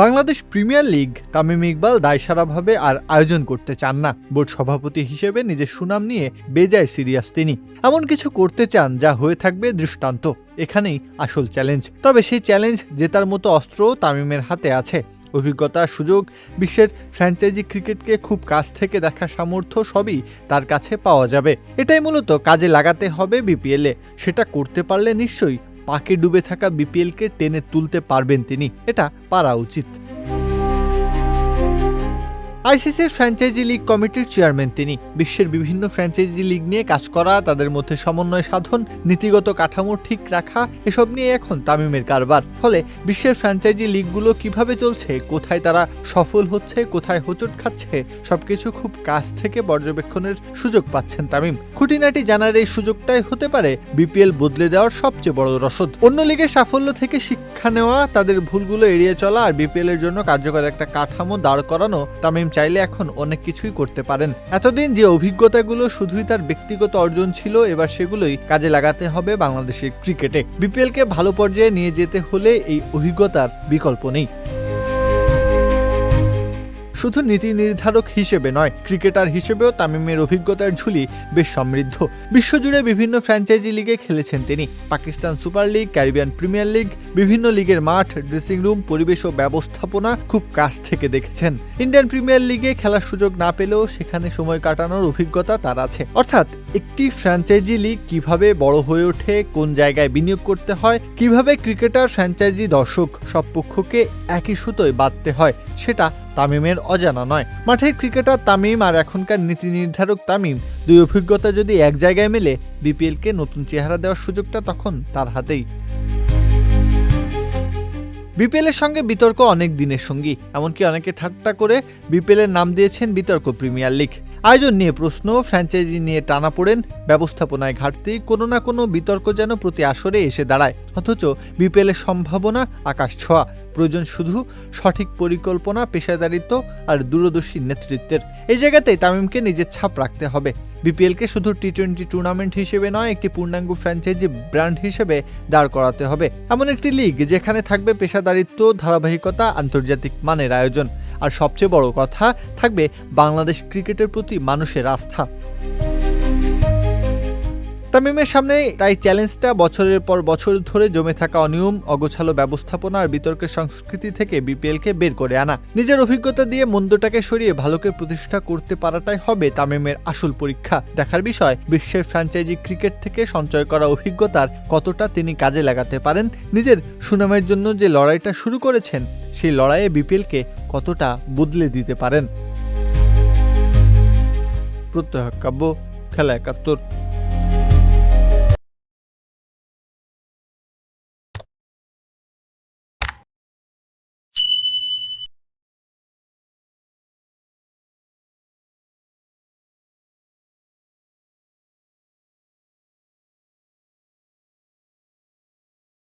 Bangladesh premier league Tamim Iqbal দায়সারাভাবে আর আয়োজন করতে চান না। বোর্ড সভাপতি হিসেবে নিজের সুনাম নিয়ে বেজায় সিরিয়াস তিনি। এমন কিছু করতে চান যা হয়ে থাকবে দৃষ্টান্ত। এখানেই আসল চ্যালেঞ্জ। তবে সেই চ্যালেঞ্জ জেতার মতো অস্ত্র তামিমের হাতে আছে। অভিজ্ঞতা, সুযোগ, বিশ্বের ফ্র্যাঞ্চাইজি ক্রিকেটকে খুব কাছ থেকে দেখার সামর্থ্য সবই তার কাছে পাওয়া যাবে। এটাই মূলত কাজে লাগাতে হবে বিপিএলে। সেটা করতে পারলে নিশ্চয়ই পাকে ডুবে থাকা বিপিএলকে টেনে তুলতে পারবেন তিনি। এটা পারা উচিত। আইসিসির ফ্র্যাঞ্চাইজি লিগ কমিটির চেয়ারম্যান তিনি। বিশ্বের বিভিন্ন ফ্র্যাঞ্চাইজি লিগ নিয়ে কাজ করা, তাদের মধ্যে সমন্বয় সাধন, নীতিগত কাঠামো ঠিক রাখা, এসব নিয়ে এখন তামিমের কারবার। ফলে বিশ্বের ফ্র্যাঞ্চাইজি লিগগুলো কিভাবে চলছে, কোথায় তারা সফল হচ্ছে, কোথায় হোঁচট খাচ্ছে, সবকিছু খুব কাছ থেকে পর্যবেক্ষণের সুযোগ পাচ্ছেন তামিম। খুঁটিনাটি জানার এই সুযোগটাই হতে পারে বিপিএল বদলে দেওয়ার সবচেয়ে বড় রসদ। অন্য লিগের সাফল্য থেকে শিক্ষা নেওয়া, তাদের ভুলগুলো এড়িয়ে চলা আর বিপিএল এর জন্য কার্যকর একটা কাঠামো দাঁড় করানো। তামিম চাইলে এখন অনেক কিছুই করতে পারেন। এতদিন যে অভিজ্ঞতাগুলো শুধুই তার ব্যক্তিগত অর্জন ছিল, এবার সেগুলোই কাজে লাগাতে হবে বাংলাদেশের ক্রিকেটে। বিপিএলকে ভালো পর্যায়ে নিয়ে যেতে হলে এই অভিজ্ঞতার বিকল্প নেই। শুধু নীতি নির্ধারক হিসেবে নয়, ক্রিকেটার হিসেবেও তামিমের অভিজ্ঞতার ঝুলি বেশ সমৃদ্ধ। বিশ্বজুড়ে বিভিন্ন ফ্র্যাঞ্চাইজি লিগে খেলেছেন তিনি। Pakistan super league, Caribbean premier league, বিভিন্ন লিগের মাঠ, ড্রেসিং রুম, পরিবেশ ও ব্যবস্থাপনা খুব কাছ থেকে দেখেছেন। ইন্ডিয়ান প্রিমিয়ার লিগে খেলার সুযোগ না পেলেও সেখানে সময় কাটানোর অভিজ্ঞতা তার আছে। অর্থাৎ একটি ফ্র্যাঞ্চাইজি লিগ কিভাবে বড় হয়ে ওঠে, কোন জায়গায় বিনিয়োগ করতে হয়, কিভাবে ক্রিকেটার, ফ্র্যাঞ্চাইজি, দর্শক সব পক্ষকে একই সুতোয় বাঁধতে হয়, সেটা তামিমের অজানা নয়। মাঠের ক্রিকেটার তামিম আর এখনকার নীতি নির্ধারক তামিম, দুই অভিজ্ঞতা যদি এক জায়গায় মেলে, বিপিএলকে নতুন চেহারা দেওয়ার সুযোগটা তখন তার হাতেই। বিপিএল এর সঙ্গে বিতর্ক অনেক দিনের সঙ্গী। এমনকি অনেকে ঠাট্টা করে বিপিএল এর নাম দিয়েছেন বিতর্ক প্রিমিয়ার লিগ। আয়োজন নিয়ে প্রশ্ন, ফ্র্যাঞ্চাইজি নিয়ে টানাপোড়েন, ব্যবস্থাপনায় ঘাটতি, কোনো না কোনো বিতর্ক যেন প্রতি আসরে এসে দাঁড়ায়। অথচ বিপিএল এর সম্ভাবনা আকাশ ছোঁয়া। প্রয়োজন শুধু সঠিক পরিকল্পনা, পেশাদারিত্ব আর দূরদর্শী নেতৃত্বের। এই জায়গাতেই তামিমকে নিজের ছাপ রাখতে হবে। বিপিএলকে শুধু টি-20 টুর্নামেন্ট হিসেবে নয়, একটি পূর্ণাঙ্গ ফ্র্যাঞ্চাইজি ব্র্যান্ড হিসেবে দাঁড় করাতে হবে। এমন একটি লিগ যেখানে থাকবে পেশাদারিত্ব, ধারাবাহিকতা, আন্তর্জাতিক মানের আয়োজন, আর সবচেয়ে বড় কথা, থাকবে বাংলাদেশ ক্রিকেটের প্রতি মানুষের আস্থা। তামিমের সামনে তাই চ্যালেঞ্জটা বছরের পর বছর ধরে জমে থাকা অনিয়ম, অগোছালো ব্যবস্থাপনা আর বিতর্কের সংস্কৃতি থেকে বিপিএলকে বের করে আনা। নিজের অভিজ্ঞতা দিয়ে মন্দটাকে সরিয়ে ভালোকে প্রতিষ্ঠা করতে পারাটাই হবে তামিমের আসল পরীক্ষা। দেখার বিষয়, বিশ্বের ফ্র্যাঞ্চাইজি ক্রিকেট থেকে সঞ্চয় করা অভিজ্ঞতার কতটা তিনি কাজে লাগাতে পারেন। নিজের সুনামের জন্য যে লড়াইটা শুরু করেছেন, সেই লড়াইয়ে বিপিএলকে কতটা বদলে দিতে পারেন। প্রত্যয় কাব্য, খেলা ৭১।